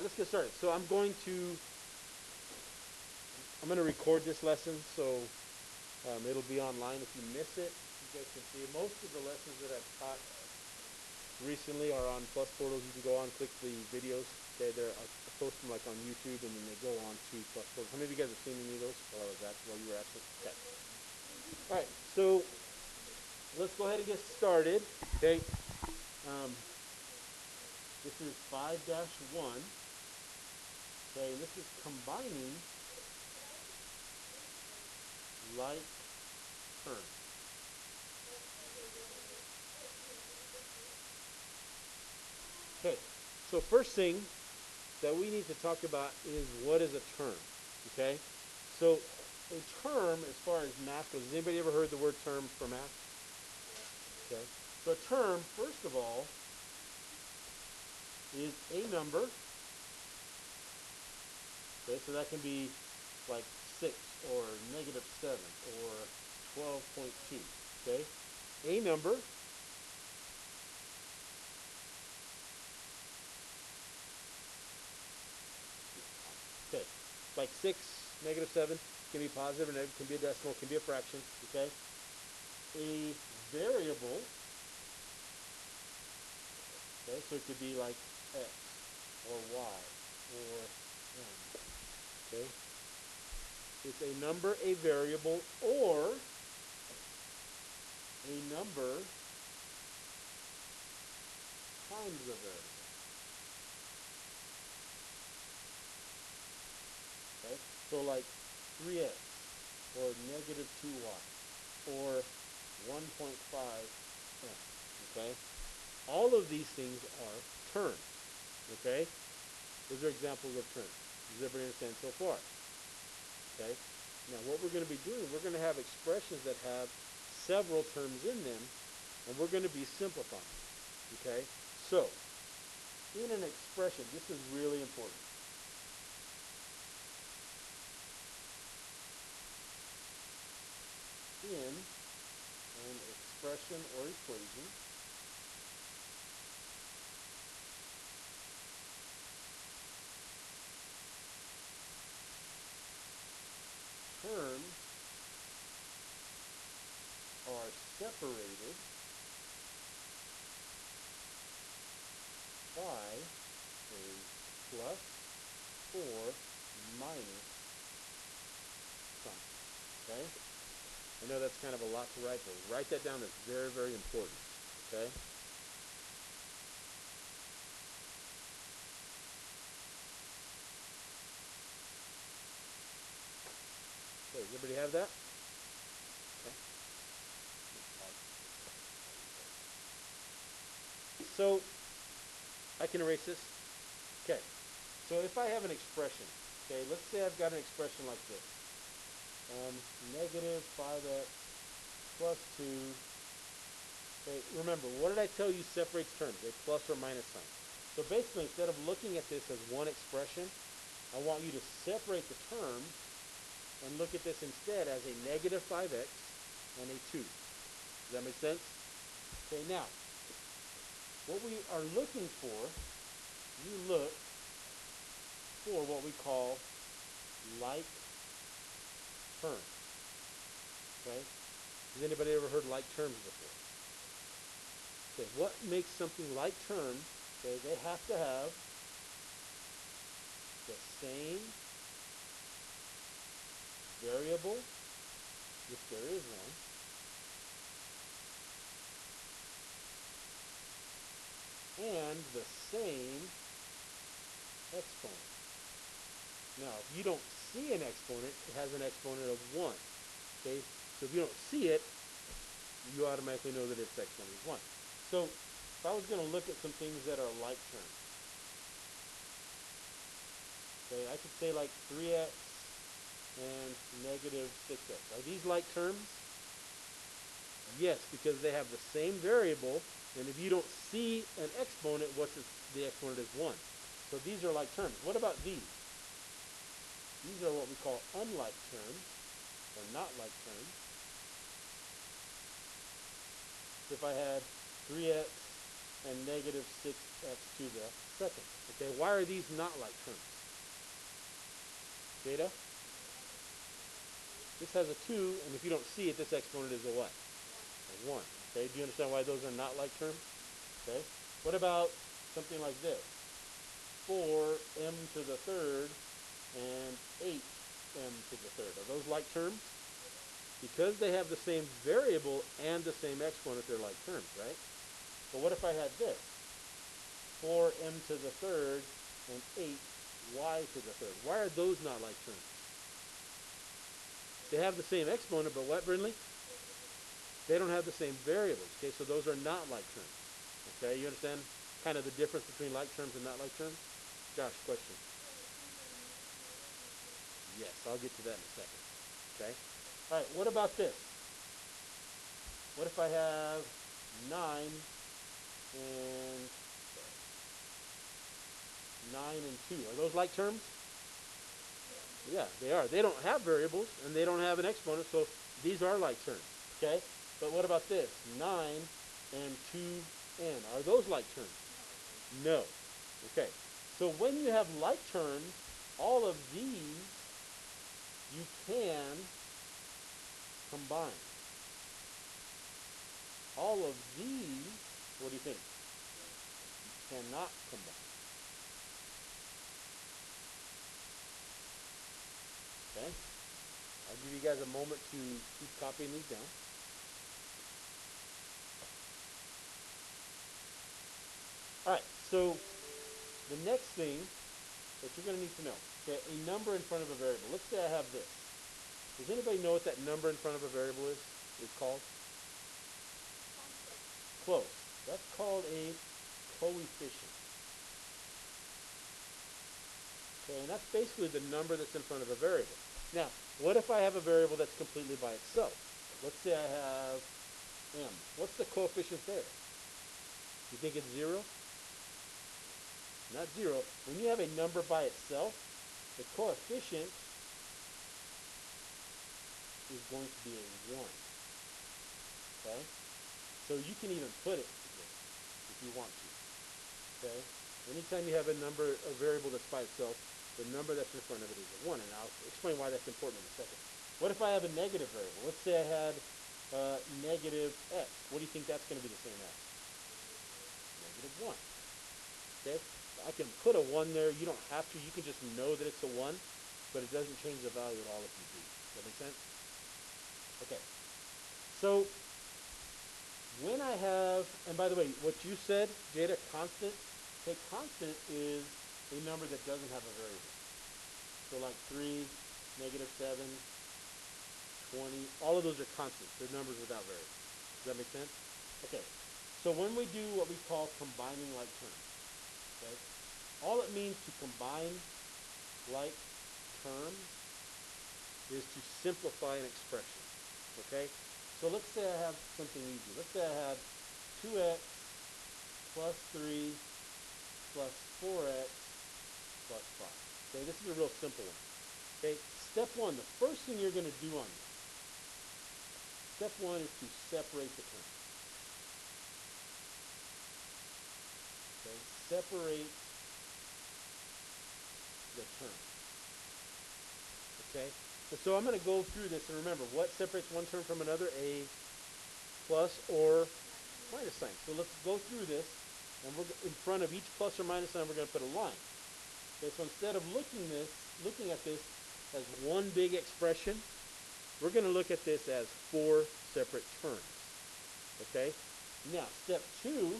let's get started. So I'm going to record this lesson, so it'll be online. If you miss it, you guys can see it. Most of the lessons that I've taught recently are on Plus Portals. You can go on, click the videos. Okay, I post them like on YouTube, and then they go on to Plus Portals. How many of you guys have seen any of those while you were absent? Okay. All right. So let's go ahead and get started. Okay. Um, this is 5-1. Okay, and this is combining like terms. Okay, so first thing that we need to talk about is what is a term. Okay, so a term, as far as math goes, has anybody ever heard the word term for math? Okay, so a term, first of all, is a number. Okay, so that can be like 6 or -7 or 12.2. Okay, a number. Okay, like 6, -7 can be positive or negative, can be a decimal, can be a fraction. Okay, a variable. Okay, so it could be like x or y or m. Okay, it's a number, a variable, or a number times a variable. Okay, so like 3x or -2y or 1.5m. Okay, all of these things are terms. Okay, those are examples of terms. Does everybody understand so far? Okay, now what we're going to be doing, we're going to have expressions that have several terms in them, and we're going to be simplifying. Okay, so in an expression, this is really important. In an expression or equation, terms are separated by a plus or minus sign. Okay? I know that's kind of a lot to write, but write that down. That's very, very important. Okay? Okay, does everybody have that? Okay. So I can erase this. Okay. So if I have an expression, okay, let's say I've got an expression like this. -5x plus 2. Okay, remember, what did I tell you separates terms? A plus or minus sign. So basically, instead of looking at this as one expression, I want you to separate the terms and look at this instead as a -5x and a 2. Does that make sense? Okay, now, what we are looking for, you look for what we call like terms. Okay? Has anybody ever heard like terms before? Okay, what makes something like terms? Okay, they have to have the same variable, if there is one, and the same exponent. Now, if you don't see an exponent, it has an exponent of 1. Okay, so if you don't see it, you automatically know that its exponent is 1. So if I was going to look at some things that are like terms, okay, I could say like 3x and -6x. Are these like terms? Yes, because they have the same variable, and if you don't see an exponent, the exponent is 1. So these are like terms. What about these? These are what we call unlike terms, or not like terms. So if I had 3x and -6x to the second. Okay, why are these not like terms? Jada? This has a 2, and if you don't see it, this exponent is a what? A 1. Okay, do you understand why those are not like terms? Okay, what about something like this? 4m to the third and 8m to the third. Are those like terms? Because they have the same variable and the same exponent, they're like terms, right? But what if I had this? 4m to the third and 8y to the third. Why are those not like terms? They have the same exponent, but what, Brindley? They don't have the same variables. Okay, so those are not like terms. Okay, you understand kind of the difference between like terms and not like terms? Josh, question. Yes, I'll get to that in a second. Okay. All right, what about this? What if I have 9 and 2? Are those like terms? Yeah, they are. They don't have variables, and they don't have an exponent, so these are like terms. Okay? But what about this? 9 and 2n. Are those like terms? No. Okay. So when you have like terms, all of these you can combine. All of these, what do you think? You cannot combine. Okay? I'll give you guys a moment to keep copying these down. All right, so the next thing that you're going to need to know, okay, a number in front of a variable. Let's say I have this. Does anybody know what that number in front of a variable is called? Close. That's called a coefficient. Okay, and that's basically the number that's in front of a variable. Now, what if I have a variable that's completely by itself? Let's say I have m. What's the coefficient there? You think it's 0? Not 0. When you have a number by itself, the coefficient is going to be a 1. Okay? So you can even put it there if you want to. Okay? Anytime you have a number, a variable that's by itself, the number that's in front of it is a 1. And I'll explain why that's important in a second. What if I have a negative variable? Let's say I had negative x. What do you think that's going to be the same as? Negative 1. Okay? I can put a 1 there. You don't have to. You can just know that it's a 1, but it doesn't change the value at all if you do. Does that make sense? Okay. So when I have, and by the way, what you said, Jada, constant, okay, constant is a number that doesn't have a variable. So like 3, negative 7, 20, all of those are constants. They're numbers without variables. Does that make sense? Okay. So when we do what we call combining like terms, okay, all it means to combine like terms is to simplify an expression. Okay? So let's say I have something easy. Let's say I have 2x plus 3 plus 4x plus 5. Okay, this is a real simple one. Okay, step 1, the first thing you're going to do on this, step 1 is to separate the terms. Okay, separate the terms. Okay, and so I'm going to go through this, and remember, what separates one term from another? A plus or minus sign. So let's go through this, and we're in front of each plus or minus sign, we're going to put a line. Okay, so instead of looking at this as one big expression, we're going to look at this as 4 separate terms. Okay? Now, step 2,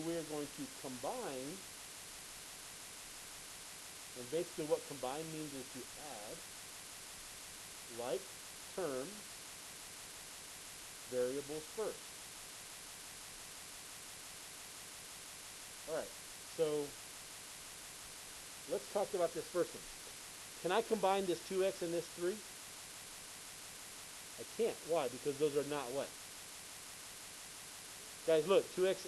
we are going to combine, and basically what combine means is to add like terms, variables first. Alright, so let's talk about this first one. Can I combine this 2x and this 3? I can't. Why? Because those are not what? Guys, look, 2x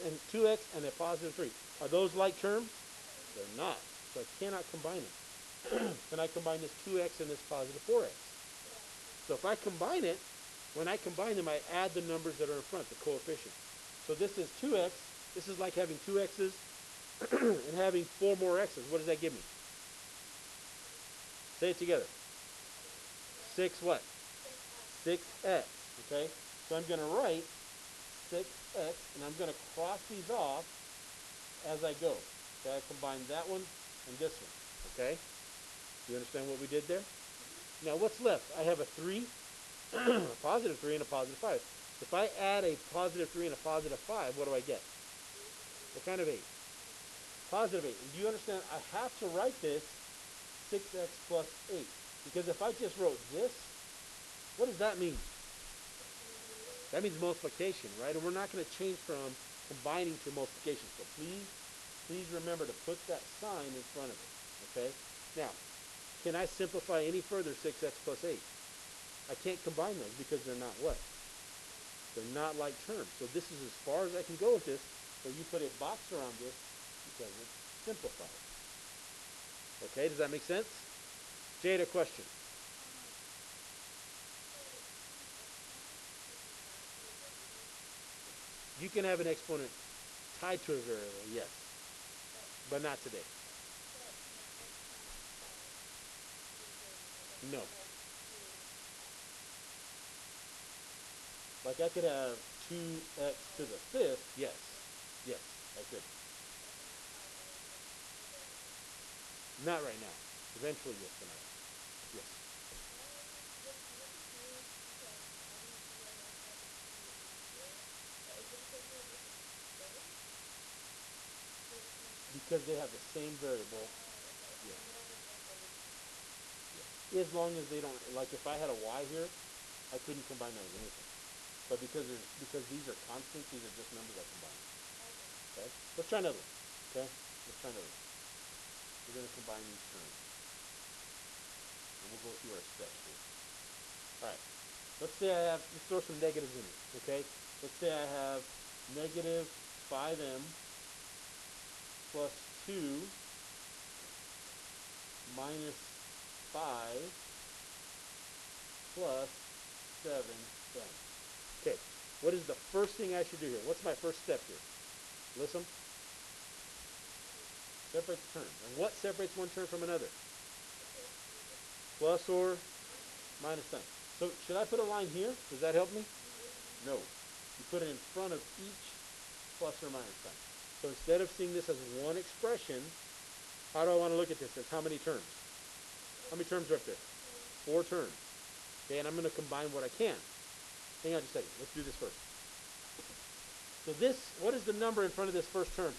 and a positive 3. Are those like terms? They're not. So I cannot combine them. Can I combine this 2x and this positive 4x? So if I combine it, When I combine them, I add the numbers that are in front, the coefficient. So this is 2x. This is like having two x's and having four more x's. What does that give me? Say it together. 6 what? 6x. Okay? So I'm going to write 6x, and I'm going to cross these off as I go. Okay, I combine that one and this one. Okay? You understand what we did there? Now what's left? I have a 3, a positive 3, and a positive 5. If I add a positive 3 and a positive 5, what do I get? What kind of 8? Positive 8. And do you understand? I have to write this 6x plus 8. Because if I just wrote this, what does that mean? That means multiplication, right? And we're not going to change from combining to multiplication. So please remember to put that sign in front of it. Okay? Now, can I simplify any further 6x plus 8? I can't combine those because they're not what? They're not like terms. So this is as far as I can go with this. So you put a box around this because it's simplified. Okay, does that make sense? Jada, question. You can have an exponent tied to a variable, yes, but not today. No. Like I could have 2x to the fifth, yes. Yes, I could. Not right now. Eventually, yes, but not. Yes. Because they have the same variable, yeah. Yeah. As long as they don't, like if I had a y here, I couldn't combine that with anything. But because these are constants, these are just numbers I combine. Okay? Let's try another one. Okay? Let's try another one. We're going to combine these terms. And we'll go through our steps here. Alright. Let's say I have, let's throw some negatives in it. Okay? Let's say I have negative 5m plus 2 minus 5 plus 7m. Okay, what is the first thing I should do here? What's my first step here? Listen. Separate the terms. And what separates one term from another? Plus or minus sign. So should I put a line here? Does that help me? No. You put it in front of each plus or minus sign. So instead of seeing this as one expression, how do I want to look at this? As how many terms? How many terms are up there? 4 terms. Okay, and I'm going to combine what I can. Hang on just a second. Let's do this first. So this, what is the number in front of this first term?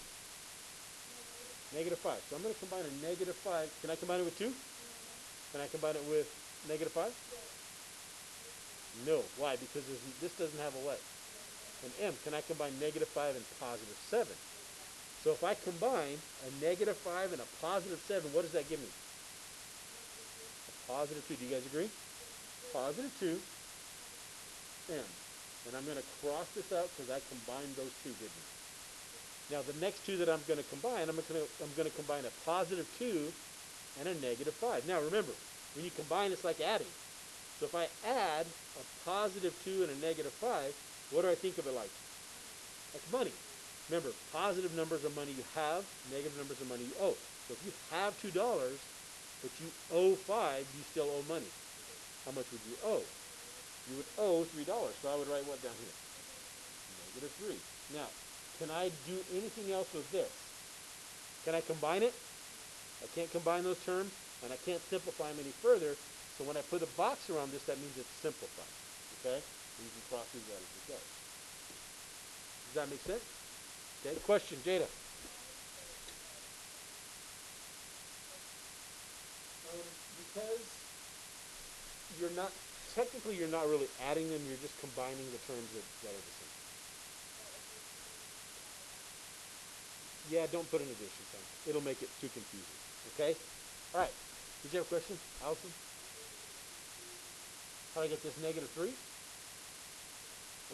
Negative 5. So I'm going to combine a negative 5. Can I combine it with 2? Can I combine it with negative 5? No. Why? Because this doesn't have a what? An m. Can I combine negative 5 and positive 7? So if I combine a negative 5 and a positive 7, what does that give me? A positive 2. Do you guys agree? Positive 2 m. And I'm going to cross this out because I combined those two, didn't I? Now the next two that I'm going to combine, I'm going to combine a positive 2 and a negative 5. Now remember, when you combine, it's like adding. So if I add a positive 2 and a negative 5, what do I think of it like? Like money. Remember, positive numbers are money you have, negative numbers are money you owe. So if you have $2, but you owe 5, you still owe money. How much would you owe? You would owe $3. So I would write what down here? Negative 3. Now, can I do anything else with this? Can I combine it? I can't combine those terms, and I can't simplify them any further. So when I put a box around this, that means it's simplified. Okay? So you can cross these out as you go. Does that make sense? Okay, question, Jada. Because technically you're not really adding them, you're just combining the terms that are the same. Yeah, don't put an addition sign. It'll make it too confusing. Okay? All right. Did you have a question, Allison? How do I get this negative 3?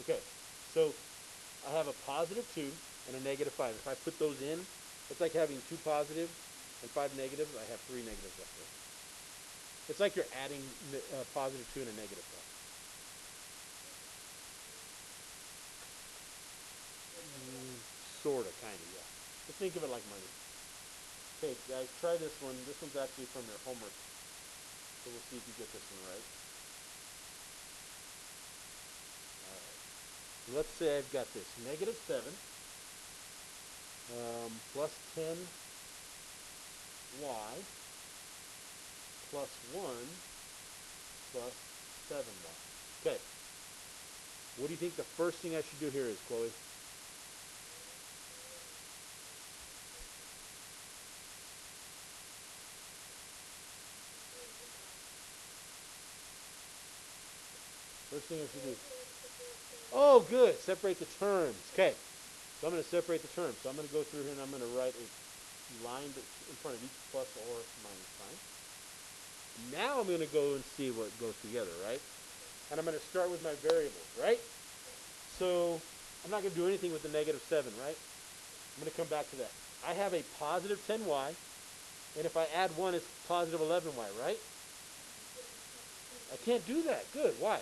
Okay. So I have a positive 2 and a negative 5. If I put those in, it's like having 2 positive and 5 negatives. I have 3 negatives left there. It's like you're adding a positive 2 and a negative 5. Sorta, kinda, yeah. Just think of it like money. Okay, guys, try this one. This one's actually from your homework. So we'll see if you get this one right. Alright. Let's say I've got this. Negative 7 plus 10y plus 1 plus 7y. Okay. What do you think the first thing I should do here is, Chloe? First thing I should do. Oh, good. Separate the terms. Okay. So I'm going to separate the terms. So I'm going to go through here and I'm going to write a line in front of each plus or minus sign. Now I'm going to go and see what goes together, right? And I'm going to start with my variables, right? So I'm not going to do anything with the negative 7, right? I'm going to come back to that. I have a positive 10y, and if I add 1, it's positive 11y, right? I can't do that. Good. Why?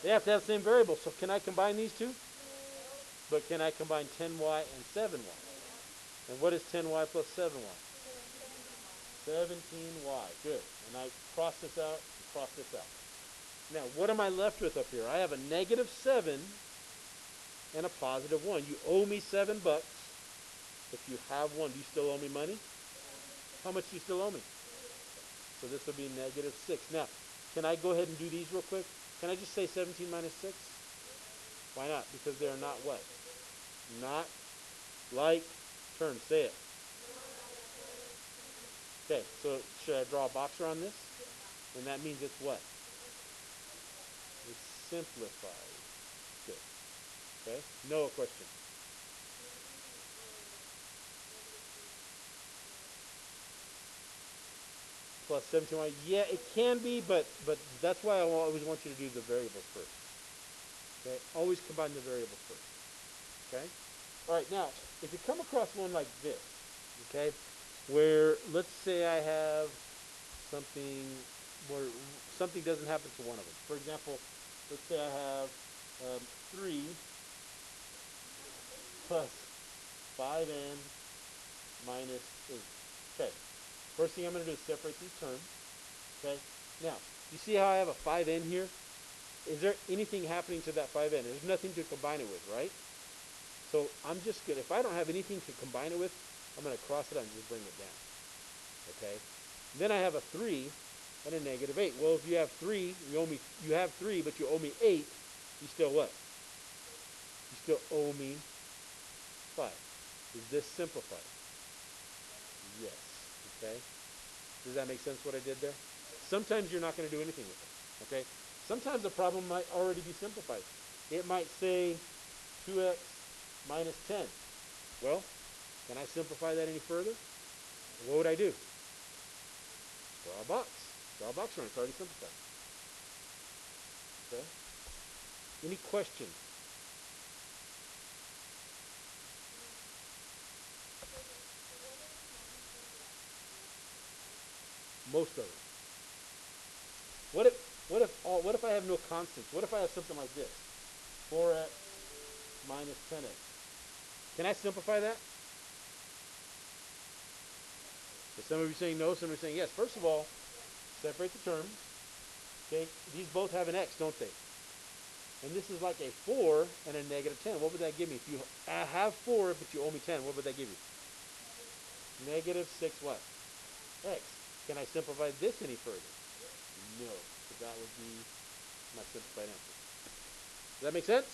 They have to have the same variable. So can I combine these two? But can I combine 10y and 7y? And what is 10y plus 7y? 17y. Good. And I cross this out and cross this out. Now, what am I left with up here? I have a negative 7 and a positive 1. You owe me $7. If you have 1, do you still owe me money? How much do you still owe me? So this would be negative 6. Now, can I go ahead and do these real quick? Can I just say 17 minus 6? Why not? Because they are not what? Not like terms. Say it. Okay, so should I draw a box around this? And that means it's what? It's simplified. Good. Okay, no question. Plus 17y. Yeah, it can be, but that's why I always want you to do the variables first. Okay, always combine the variables first. Okay. All right. Now, if you come across one like this, okay, where let's say I have something where something doesn't happen to one of them. For example, let's say I have 3 plus 5n minus 8. Okay. First thing I'm going to do is separate these terms. Okay. Now, you see how I have a 5n here? Is there anything happening to that 5n? There's nothing to combine it with, right? So I'm just good. If I don't have anything to combine it with, I'm going to cross it out and just bring it down. Okay. Then I have a 3 and a negative 8. Well, if you have 3, you have 3, but you owe me 8, you still what? You still owe me 5. Is this simplified? Yes. Okay. Does that make sense what I did there? Sometimes you're not going to do anything with it. Okay. Sometimes the problem might already be simplified. It might say 2x minus 10. Well, can I simplify that any further? What would I do? Draw a box. Draw a box around it. It's already simplified. Okay. Any questions? Most of them. What if I have no constants? What if I have something like this? 4x minus 10x. Can I simplify that? So some of you saying no, some of you saying yes. First of all, separate the terms. Okay, these both have an x, don't they? And this is like a 4 and a negative 10. What would that give me? If you have 4, but you owe me 10, what would that give you? Negative 6 what? X. Can I simplify this any further? No. So that would be my simplified answer. Does that make sense?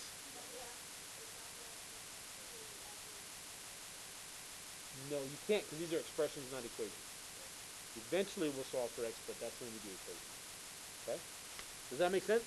No, you can't because these are expressions, not equations. Eventually we'll solve for x, but that's when we do equations. Okay? Does that make sense?